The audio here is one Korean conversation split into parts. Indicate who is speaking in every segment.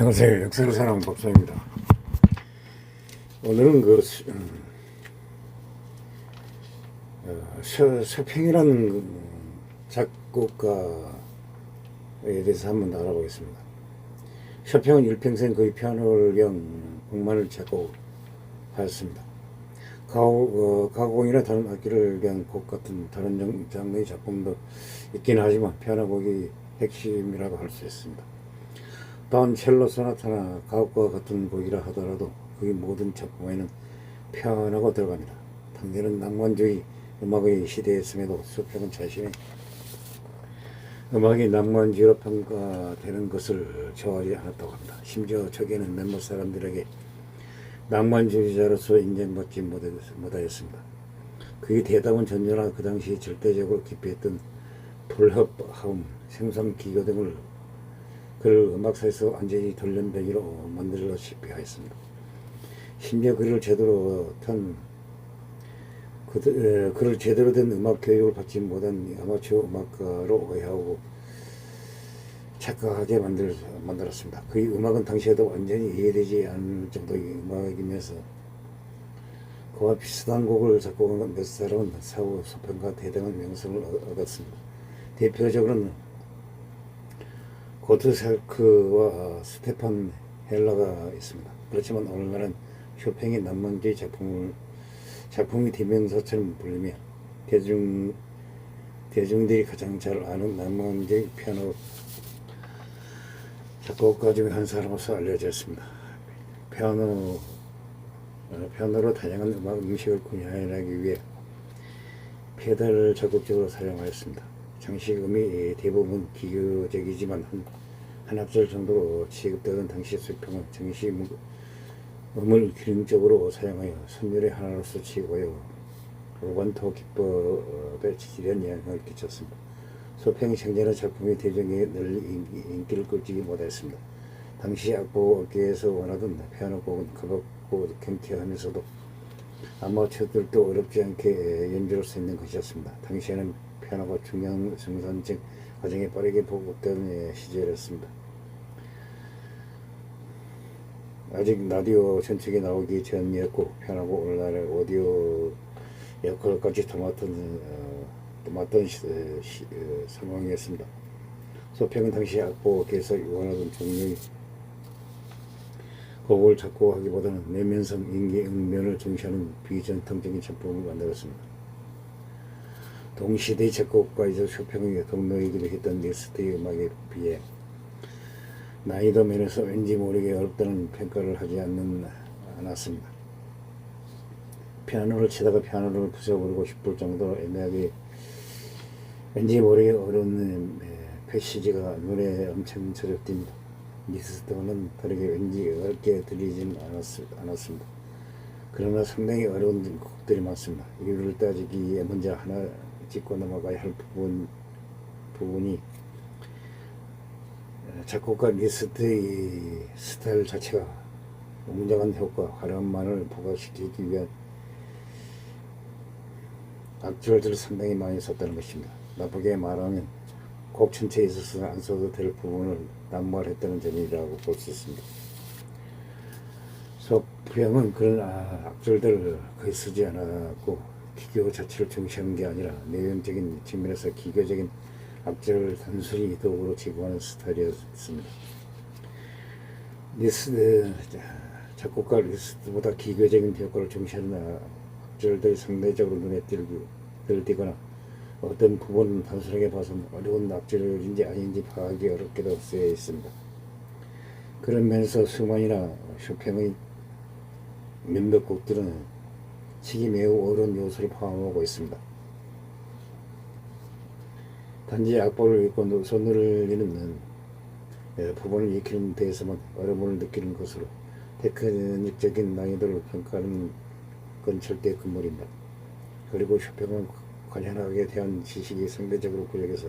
Speaker 1: 안녕하세요. 역사를 사랑하는 법사입니다. 오늘은 서평이라는 작곡가에 대해서 한번 알아보겠습니다. 서평은 일평생 거의 피아노를 위한 곡만을 작곡하였습니다. 가곡이나 다른 악기를 위한 곡 같은 다른 장르의 작품도 있긴 하지만 피아노 곡이 핵심이라고 할 수 있습니다. 또한 첼로 소나타나 가곡과 같은 곡이라 하더라도 거의 모든 작품에는 피아노가 들어갑니다. 당대는 낭만주의 음악의 시대였음에도 서평은 자신의 음악이 낭만주의로 평가되는 것을 좋아하지 않았다고 합니다. 심지어 초기에는 몇몇 사람들에게 낭만주의자로서 인정받지 못하였습니다. 그의 대담한 전율과 그 당시 절대적으로 기피했던 불협화음, 생산기교 등을 그를 음악사에서 완전히 돌연변이로 만들다시피 하였습니다. 심지어 그를 제대로 된 음악 교육을 받지 못한 아마추어 음악가로 오해하고 착각하게 만들었습니다. 그의 음악은 당시에도 완전히 이해되지 않을 정도의 음악이면서 그와 비슷한 곡을 작곡한 몇 사람은 사후 소평가 대등한 명성을 얻었습니다. 대표적으로는 고트살크와 스테판 헬라가 있습니다. 그렇지만 오늘날은 쇼팽의 낭만주의 작품이 대명사처럼 불리며 대중들이 가장 잘 아는 낭만주의 피아노 작곡가 중 한 사람으로서 알려졌습니다. 피아노로 다양한 음악 음식을 구현하기 위해 페달을 적극적으로 사용하였습니다. 당시 음이 대부분 기교적이지만 한 악절 정도로 취급되던 당시 서평은 정시 음을 균형적으로 사용하여 선율의 하나로서 취급하여 로반토 기법에 지대한 영향을 끼쳤습니다. 서평이 생전의 작품이 대중에게 널리 인기를 끌지 못했습니다. 당시 악보 업계에서 원하던 피아노 곡은 가볍고 경쾌하면서도 아마추어들도 어렵지 않게 연주할 수 있는 것이었습니다. 당시에는 피아노가 중요한 생산적 과정에 빠르게 보급되는 시절이었습니다. 아직 라디오 전책이 나오기 전이었고 피아노가 오늘날의 오디오 역할까지 맡던 상황이었습니다. 서평은 당시 악보계에서 원하던 종류의 곡을 작곡하기보다는 내면성, 인기, 응면을 중시하는 비전통적인 작품을 만들었습니다. 동시대의 작곡가이자 서평의 동료이기도 했던 리스트의 음악에 비해 난이도 면에서 왠지 모르게 어렵다는 평가를 하지 않았습니다. 피아노를 치다가 피아노를 부숴버리고 싶을 정도로 애매하게 왠지 모르게 어려운 패시지가 눈에 엄청 저렵습니다. 리스트와는 다르게 왠지 어렵게 들리진 않았습니다. 그러나 상당히 어려운 곡들이 많습니다. 이유를 따지기에 먼저 하나 짚고 넘어가야 할 부분이 작곡가 리스트의 스타일 자체가 웅장한 효과, 화려함만을 부각시키기 위한 악절들을 상당히 많이 썼다는 것입니다. 나쁘게 말하면 곡 전체에 있어서 안 써도 될 부분을 남발했다는 점이라고 볼 수 있습니다. 서평은 그런 악절들을 거의 쓰지 않았고 기교 자체를 중시하는 게 아니라 내용적인 측면에서 기교적인 악절을 단순히 도구로 취급하는 스타일이었습니다. 작곡가 리스트보다 기교적인 효과를 중시하는 악절들이 상대적으로 눈에 띄거나 어떤 부분은 단순하게 봐서는 어려운 악절인지 아닌지 파악하기 어렵게도 쓰여 있습니다. 그런 면에서 수만이나 쇼팽의 몇몇 곡들은 치기 매우 어려운 요소를 포함하고 있습니다. 단지 악보를 읽고 손을 내는 부분을 익히는 데에서만 어려움을 느끼는 것으로 테크닉적인 난이도를 평가하는 건 절대 금물입니다. 그리고 쇼팽은 관현악에 대한 지식이 상대적으로 부족해서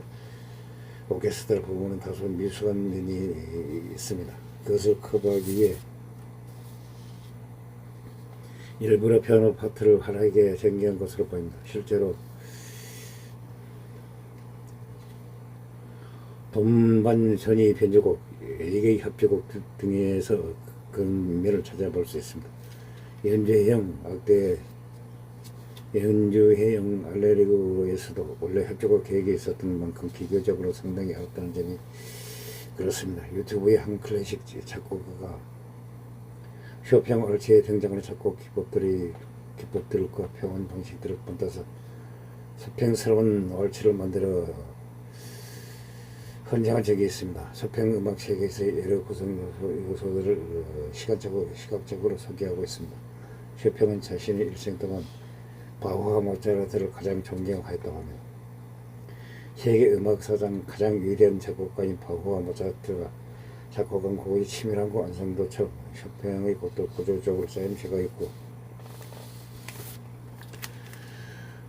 Speaker 1: 오케스트라 부분은 다소 미숙한 면이 있습니다. 그것을 커버하기 위해 일부러 피아노 파트를 환하게 전개한 것으로 보입니다. 실제로 돈반 전이 변주곡, 일개 협주곡 등에서 근면을 찾아볼 수 있습니다. 연주해영 악대 연주해영 알레르기에서도 원래 협주곡 계획이 있었던 만큼 기교적으로 상당히 어렵다는 점이 그렇습니다. 유튜브의 한 클래식 작곡가가 쇼팽 얼치에 등장하는 작곡 기법들과 표현 방식들을 본따서 서평스러운 얼치를 만들어 헌정한 적이 있습니다. 서평 음악 세계에서의 여러 구성 요소들을 시각적으로 소개하고 있습니다. 쇼팽은 자신의 일생 동안 바흐와 모차르트를 가장 존경하였다고 합니다. 세계 음악사상 가장 위대한 작곡가인 바흐와 모차르트가 작곡한 곡의 치밀함과 완성도처럼 쇼팽의 곡도 구조적으로 쌓임새가 있고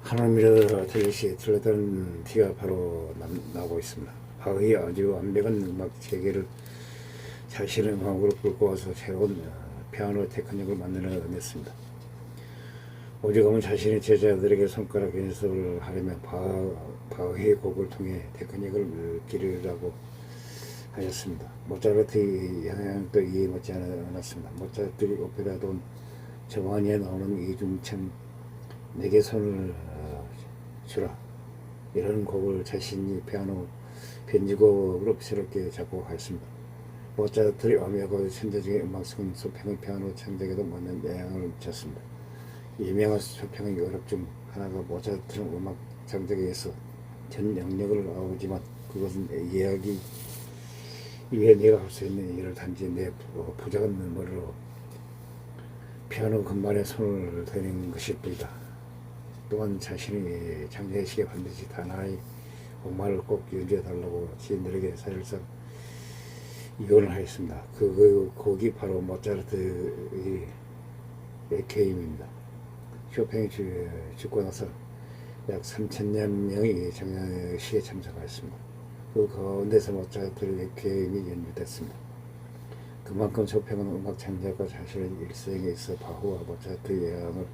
Speaker 1: 하나님이라 들리시 틀렸다는 티가 바로 나고 있습니다. 바흐의 아주 완벽한 음악 체계를 자신의 음악으로 끌고 와서 새로운 피아노 테크닉을 만들어냈습니다. 오죽하면 자신의 제자들에게 손가락 연습을 하려면 바흐의 곡을 통해 테크닉을 기르라고 하였습니다. 모차르트의 영향도 이해 못지 않았습니다. 모차르트의 오페라 돈 저반에 나오는 이중천 내게 손을 주라 이런 곡을 자신이 피아노 변주곡으로 새롭게 작곡하였습니다. 모차르트의 완벽하고 천재적인 음악성은 쇼팽의 피아노 창작에도 많은 영향을 미쳤습니다. 유명한 쇼팽의 어렵 중 하나가 모차르트는 음악 창작에 의해서 전 영역을 아우지만 그것은 이해하기 위해 내가 할 수 있는 일을 단지 내 부작은 눈물로 피아노 건반에 손을 대는 것일 뿐이다. 또한 자신의 창작의 시기에 반드시 하나의 곡말을 꼭 연주해달라고 지인들에게 사실상 이혼을 하였습니다. 그 곡이 바로 모차르트의 레퀴엠입니다. 쇼팽이 죽고 나서 약 3,000여 명이 장례식에 참석하였습니다. 그 가운데서 모차르트의 레퀴엠이 연주됐습니다. 그만큼 쇼팽은 음악 창작과 자신의 일생에 있어 바흐와 모차르트의 영향을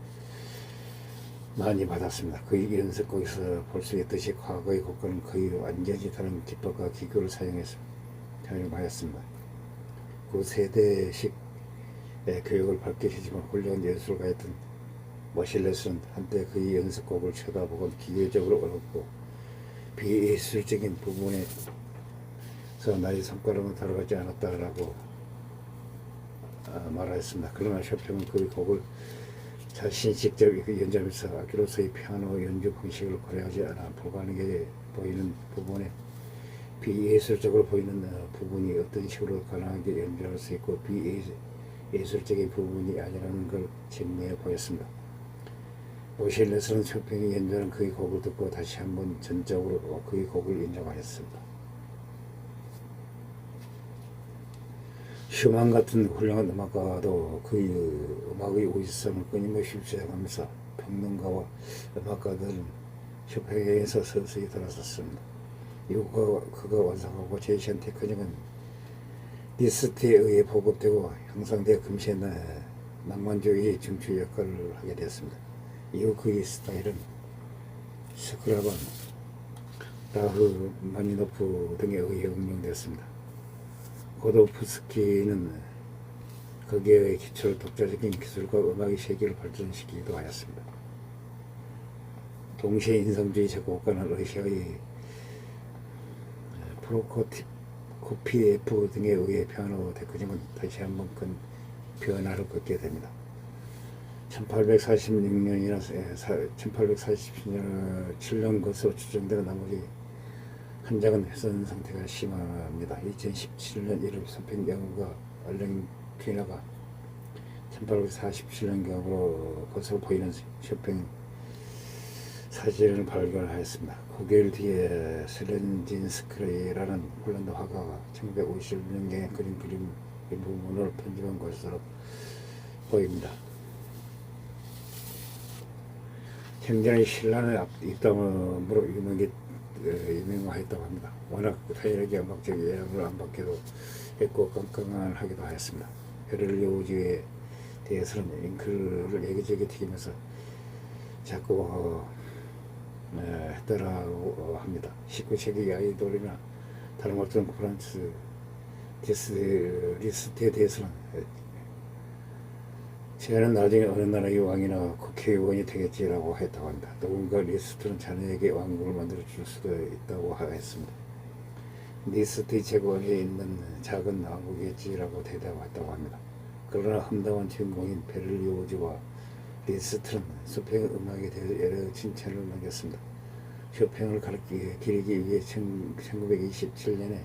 Speaker 1: 많이 받았습니다. 그의 연습곡에서 볼 수 있듯이 과거의 곡과는 거의 완전히 다른 기법과 기교를 사용하였습니다. 그 세대식 교육을 받게 되지만 훌륭한 예술가였던 머실레스는 한때 그의 연습곡을 쳐다보곤 기계적으로 어렵고 비예술적인 부분에서 나의 손가락은 들어가지 않았다라고 말하였습니다. 그러나 쇼팽은 그 곡을 자신이 직접 연주하면서 악기로서의 피아노 연주 방식을 고려하지 않아 불가능해 보이는 부분에 비예술적으로 보이는 부분이 어떤 식으로 가능하게 연주할 수 있고 비예술적인 부분이 아니라는 걸 증명해 보였습니다. 모실레스는 쇼팽이 연주하는 그의 곡을 듣고 다시 한번 전적으로 그의 곡을 인정하였습니다. 슈만 같은 훌륭한 음악가도 그의 음악의 우수성을 끊임없이 주장하면서 평론가와 음악가들은 쇼팽에서 서서히 돌아섰습니다. 이후 그가 완성하고 제시한 테크닉은 리스트에 의해 보급되고 형성되어 금시에 낭만주의 중추 역할을 하게 되었습니다. 이후 그의 스타일은 스크라반, 라흐마니노프 등에 의해 응용되었습니다. 고도프스키는 거기에 기초를 독자적인 기술과 음악의 세계를 발전시키기도 하였습니다. 동시에 인성주의 작곡가는 러시아의 프로코피에프 등에 의해 피아노 테크닉은 다시 한번 큰 변화를 겪게 됩니다. 1846년이나 1847년 것으로 추정되는 나머지 한작은 훼손 상태가 심합니다. 2017년 1월 쇼팽 영우가 알렌퀴나가 1847년경으로 것으로 보이는 쇼팽 사진을 발견하였습니다. 9개월 뒤에 슬렌진스크라는 폴란드 화가가 1950년경에 그린 그림 일부분을 편집한 것으로 보입니다. 생전에 신라의 입담으로 유명하였다고 합니다. 워낙 타이르게 음악적 영향을 안 받기도 했고 깜깜하기도 하였습니다. 베를리오즈에 대해서는 잉크를 여기저기 튀기면서 자꾸 했더라고 합니다. 19세기 아이돌이나 다름없던 프란츠 리스트에 대해서는 쟤는 나중에 어느 나라의 왕이나 국회의원이 되겠지라고 했다고 합니다. 누군가 리스트는 자네에게 왕국을 만들어 줄 수도 있다고 했습니다. 리스트의 제국에 있는 작은 왕국이겠지라고 대답했다고 합니다. 그러나 험담한 주인공인 베를리오즈와 리스트는 쇼팽의 음악에 대해서 여러 칭찬을 남겼습니다. 쇼팽을 기리기 위해 1927년에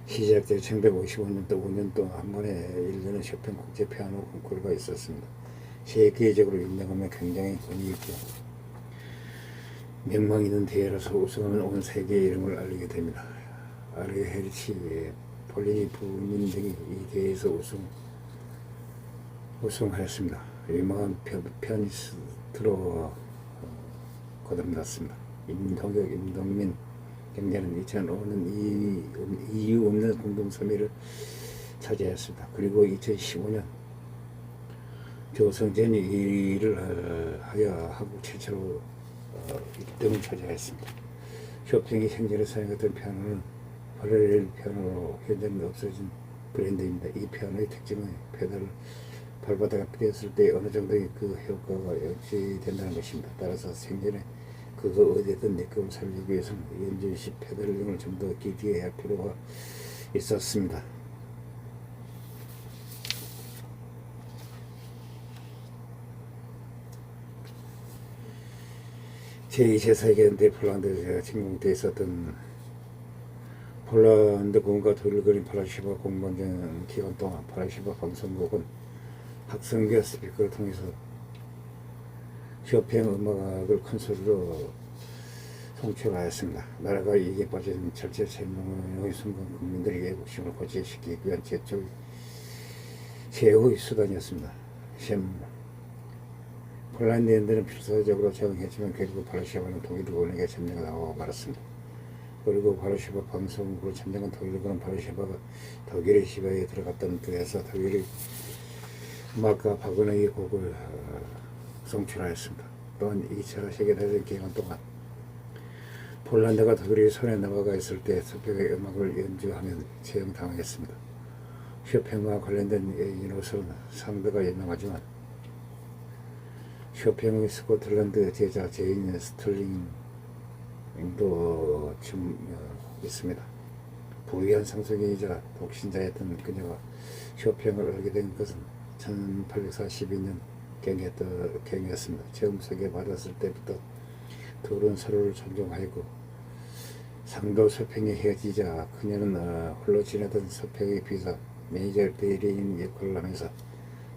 Speaker 1: 시작돼 1955년도 5년 동안 한 번에 열리는 쇼팽 국제 피아노 콩쿠르가 있었습니다. 세계적으로 유명하며 굉장히 권위 있고 명망 있는 대회라서 우승하면 온 세계의 이름을 알리게 됩니다. 아르헤르치, 폴리니 부민 등이 이 대회에서 우승하였습니다. 유명한 피아니스트로 거듭났습니다. 임동혁, 임동민 경제는 2005년 이유 없는 공동 3위를 차지했습니다. 그리고 2015년 조성전이 2위를 하여 한국 최초로 1등을 차지했습니다. 쇼팽이 생전에 사용했던 피아노는 파렐렐 피아노로 현재는 없어진 브랜드입니다. 이 피아노의 특징은 페달을 발바닥에 떼었을 때 어느 정도의 그 효과가 유지된다는 것입니다. 따라서 생전에 그거 어디든 내꺼를 살리기 위해서는 연주 시 페달링을 좀 더 길게 할 필요가 있었습니다. 제2차 세계대전 폴란드에 침공돼 있었던 폴란드 군과 독일군인 파라시바 공방전 기간 동안 파라시바 방송국은 학생과 스피커를 통해서 쇼팽 음악을 큰 소리로 송출하였습니다. 나라가 이익에 빠진 절체절명의 순간 국민들에게 애국심을 고취시키기 위한 최후의 수단이었습니다. 폴란드인들은 필사적으로 저항했지만 결국 파라시바는 독일군에게 점령하고 말았습니다. 그리고 파라시바 방송국으로 점령한 독일군은 파라시바가 독일의 지배에 들어갔다는 뜻에서 독일의 음악가 바그너의 곡을 송출하였습니다. 또한 2차 세계대전 기간 동안 폴란드가 독일의 손에 넘어가 있을 때 쇼팽의 음악을 연주하며 채용당했습니다. 쇼팽과 관련된 인으로서는 상대가 유명하지만 쇼팽의 스코틀랜드 제자 제인 스털링도 있습니다. 부유한 상속인이자 독신자였던 그녀가 쇼팽을 알게 된 것은 1842년 경이었습니다. 처음 소개받았을 때부터 둘은 서로를 존중하였고 상도 쇼팽이 헤어지자 그녀는 홀로 지내던 쇼팽의 비서 매니저 대리인 역할을 하면서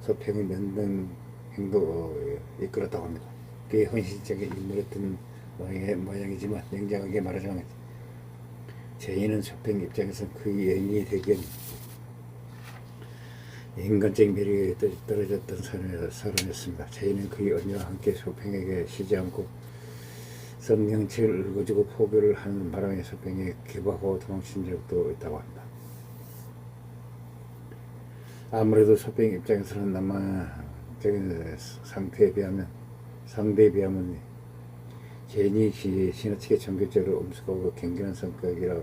Speaker 1: 쇼팽의 면등 행동을 이끌었다고 합니다. 꽤 헌신적인 인물이었던 모양이지만 냉정하게 말하자면 제인은 쇼팽 입장에서는 그의 연인이 되기엔 인간적인 매력이 떨어졌던 사람이었습니다. 제인은 그의 언니와 함께 쇼팽에게 쉬지 않고 성령책을 읽어주고 포교를 하는 바람에 쇼팽에 기부하고 도망친 적도 있다고 합니다. 아무래도 쇼팽 입장에서는 낭만적인 상대에 비하면 제인이 지나치게 정교적으로 엄숙하고 경건한 성격이라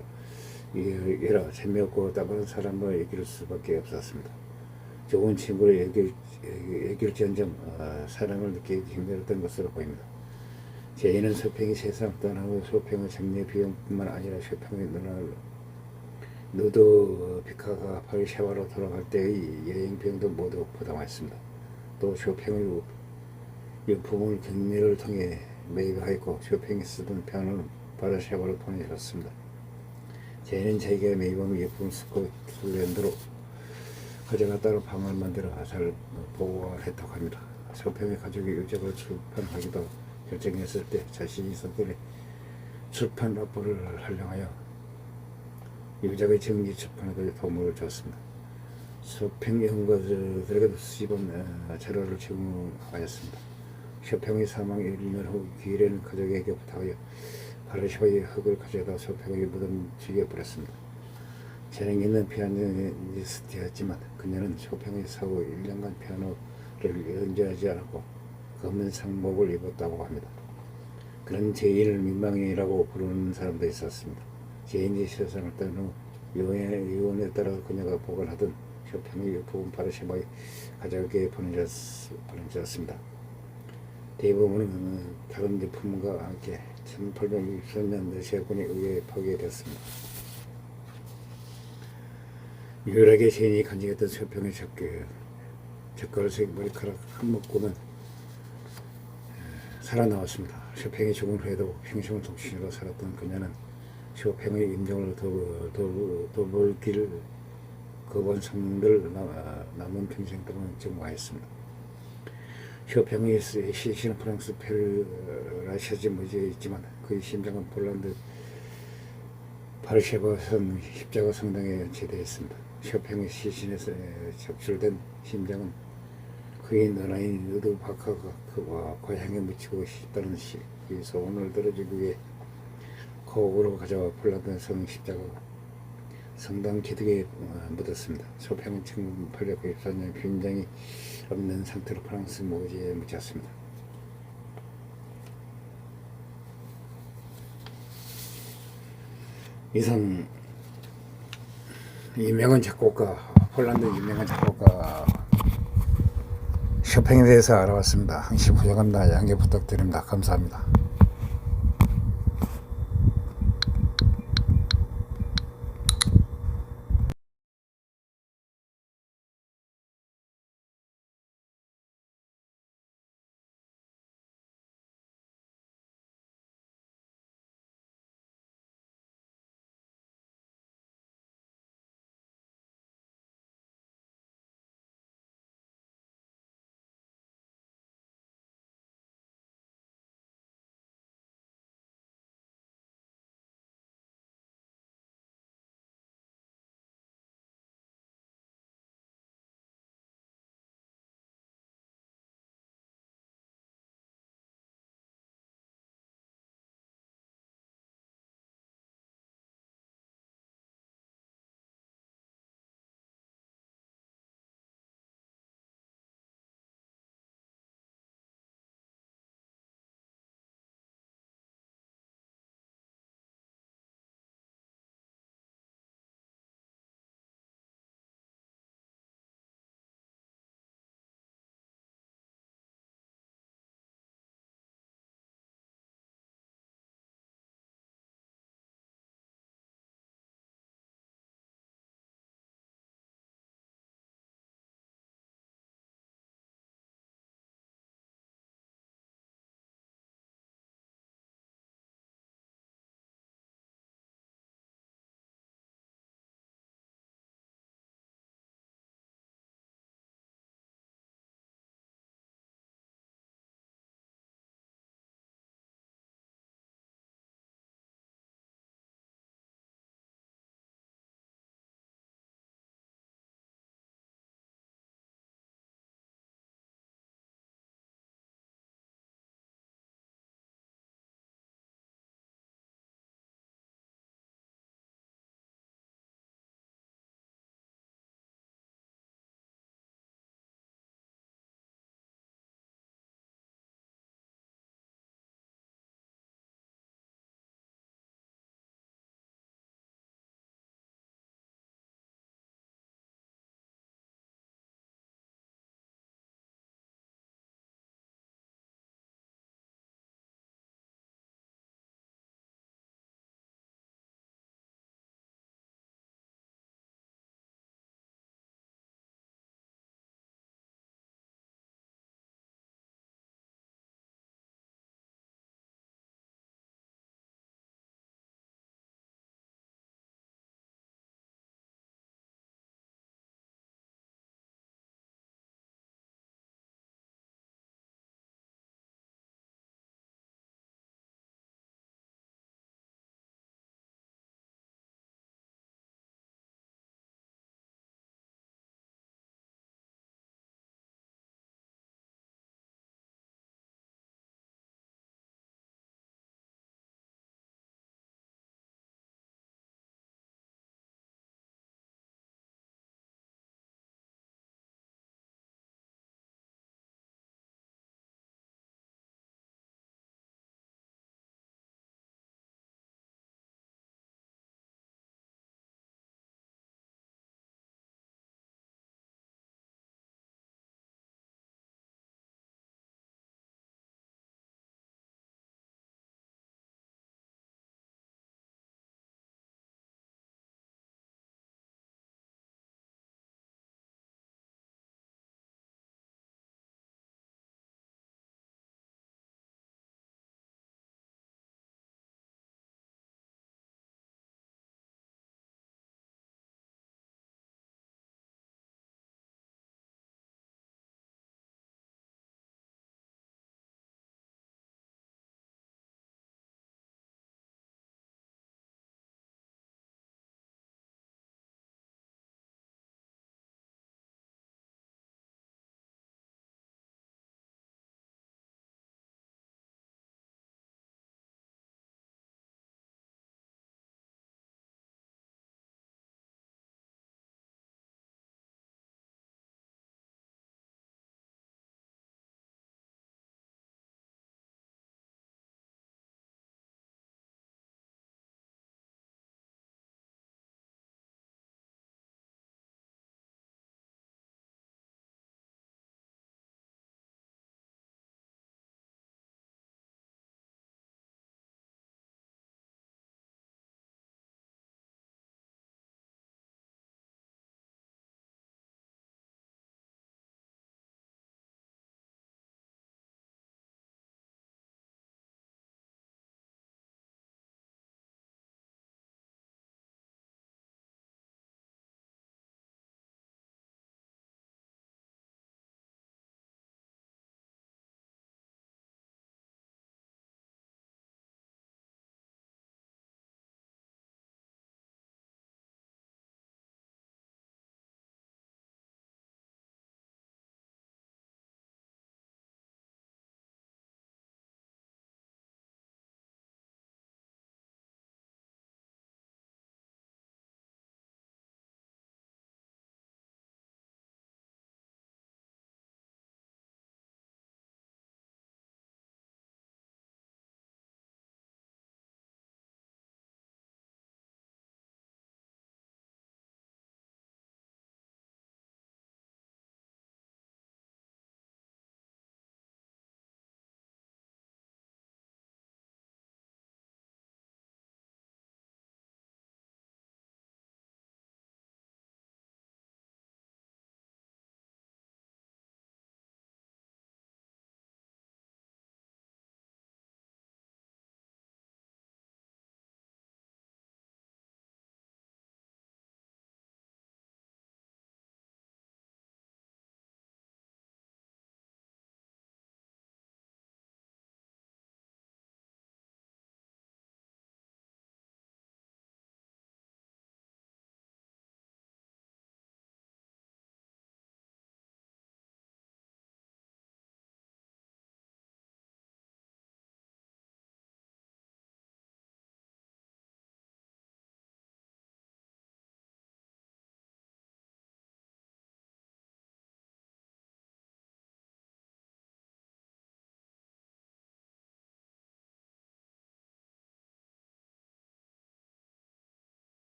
Speaker 1: 재미없고 따분한 사람을 이길 수밖에 없었습니다. 좋은 친구를 여길지언정 사랑을 느끼기 힘들었던 것으로 보입니다. 제인은 쇼팽이 세상 떠나고 쇼팽의 장례 비용뿐만 아니라 쇼팽의 누드비카가 바르샤바로 돌아갈 때의 여행 비용도 모두 부담했습니다. 또 쇼팽의 유품을 경매를 통해 매입하였고 쇼팽이 쓰던 피아노를 바르샤바로 보내줬습니다. 제인은 자기가 매입한 유품 스코틀랜드로 가져갔다가 방을 만들어 잘 보관했다고 합니다. 쇼팽의 가족이 유적을 출판하기도 결정했을 때 자신이 선택해 출판 rappor를 활용하여 유적의 정기 출판에도 도움을 줬습니다. 쇼팽 연구가들에게도 수집은 자료를 제공하였습니다. 쇼팽의 사망 1년 후 기일에는 가족에게 부탁하여 바르샤바의 흙을 가져다 쇼팽의 무덤 죽여버렸습니다. 재능 있는 피아니스트였지만 그녀는 쇼팽의 사후 1년간 피아노를 연주하지 않았고 검은 상복을 입었다고 합니다. 그런 제인을 민망이라고 부르는 사람도 있었습니다. 제인이 세상을 떠난 후 유언에 따라 그녀가 보관하던 쇼팽의 부분 바르샤바에 가져가게 보내졌습니다. 대부분은 다른 제품과 함께 1863년 러시아군에 의해 파괴되었습니다. 유일하게 제인이 간직했던 쇼팽의 젓갈색 머리카락 한 묶음은 살아나왔습니다. 쇼팽이 죽은 후에도 평생독신으로 살았던 그녀는 쇼팽의 임종을 더블길 거본 성들 남은 평생 동안 증거하였습니다. 쇼팽의 시신은 프랑스 페르라시아에 묻혀 있지만 그의 심장은 폴란드 바르샤바성 십자가 성당에 연체되어 있습니다. 쇼팽의 시신에서 적출된 심장은 그의 너나인 누드바카가 그와 고향에 묻히고 싶다는 이 소원을 들어주기 위해 거국으로 가져와 폴란드 성 십자가 성당 기둥에 묻었습니다. 쇼팽은 1894년 빈장이 없는 상태로 프랑스 모지에 묻혔습니다. 이상 유명한 작곡가, 폴란드 유명한 작곡가 쇼팽에 대해서 알아봤습니다. 항시 부족합니다. 양해 부탁드립니다. 감사합니다.